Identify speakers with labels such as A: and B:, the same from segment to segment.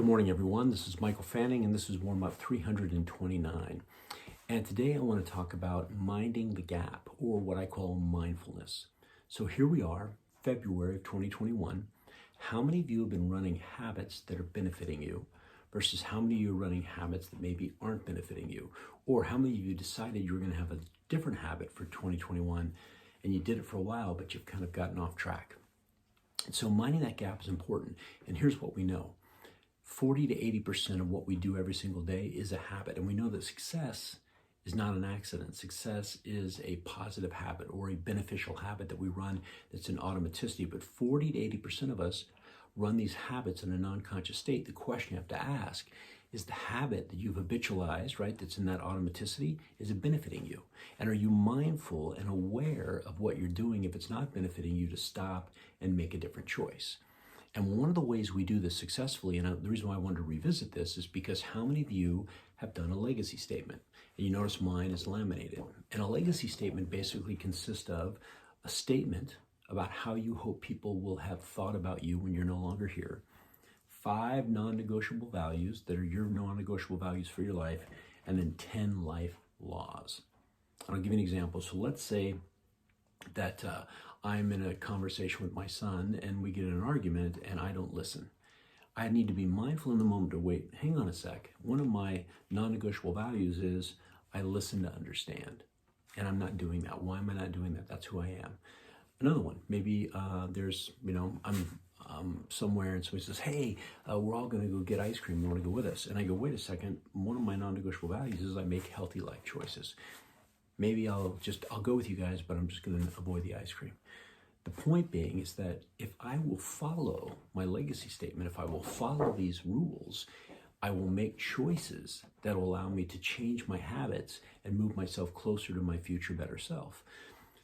A: morning, everyone. This is Michael Fanning, and this is warm-up 329. And today I want to talk about minding the gap, or what I call mindfulness. So here we are, February of 2021. How many of you have been running habits that are benefiting you versus how many of you are running habits that maybe aren't benefiting you? Or how many of you decided you were going to have a different habit for 2021 and you did it for a while, but you've kind of gotten off track? And so minding that gap is important. And here's what we know. 40 to 80% of what we do every single day is a habit. And we know that success is not an accident. Success is a positive habit or a beneficial habit that we run that's an automaticity. But 40 to 80% of us run these habits in a non-conscious state. The question you have to ask is, the habit that you've habitualized, right, that's in that automaticity, is it benefiting you? And are you mindful and aware of what you're doing if it's not benefiting you, to stop and make a different choice? And one of the ways we do this successfully, and the reason why I wanted to revisit this, is because how many of you have done a legacy statement? And you notice mine is laminated. And a legacy statement basically consists of a statement about how you hope people will have thought about you when you're no longer here, 5 non-negotiable values that are your non-negotiable values for your life, and then 10 life laws. I'll give you an example. So let's say that I'm in a conversation with my son and we get in an argument and I don't listen. I need to be mindful in the moment to wait, hang on a sec. One of my non-negotiable values is I listen to understand. And I'm not doing that. Why am I not doing that? That's who I am. Another one, maybe there's, I'm somewhere and somebody says, hey, we're all going to go get ice cream. You want to go with us? And I go, wait a second. One of my non-negotiable values is I make healthy life choices. Maybe I'll go with you guys, but I'm just going to avoid the ice cream. The point being is that if I will follow my legacy statement, if I will follow these rules, I will make choices that will allow me to change my habits and move myself closer to my future better self.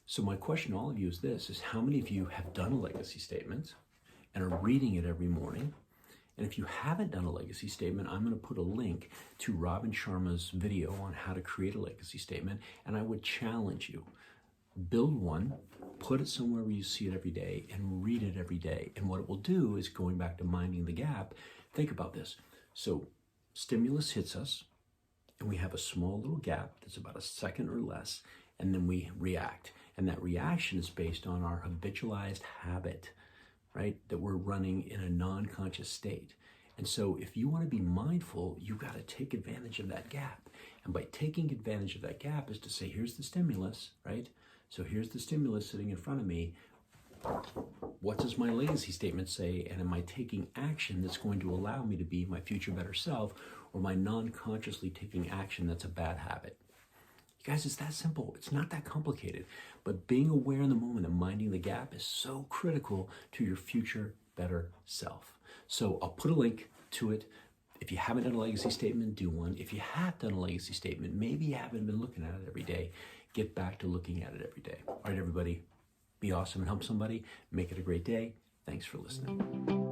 A: So my question to all of you is this, is how many of you have done a legacy statement and are reading it every morning? And if you haven't done a legacy statement, I'm going to put a link to Robin Sharma's video on how to create a legacy statement. And I would challenge you, build one, put it somewhere where you see it every day, and read it every day. And what it will do is, going back to minding the gap, think about this. So stimulus hits us, and we have a small little gap that's about a second or less, and then we react. And that reaction is based on our habitualized habit, right, that we're running in a non-conscious state. And so if you want to be mindful, you've got to take advantage of that gap. And by taking advantage of that gap is to say, here's the stimulus, right? So here's the stimulus sitting in front of me. What does my legacy statement say? And am I taking action that's going to allow me to be my future better self, or am I non-consciously taking action that's a bad habit? Guys, it's that simple. It's not that complicated. But being aware in the moment and minding the gap is so critical to your future better self. So I'll put a link to it. If you haven't done a legacy statement, do one. If you have done a legacy statement, maybe you haven't been looking at it every day. Get back to looking at it every day. All right, everybody, be awesome and help somebody. Make it a great day. Thanks for listening.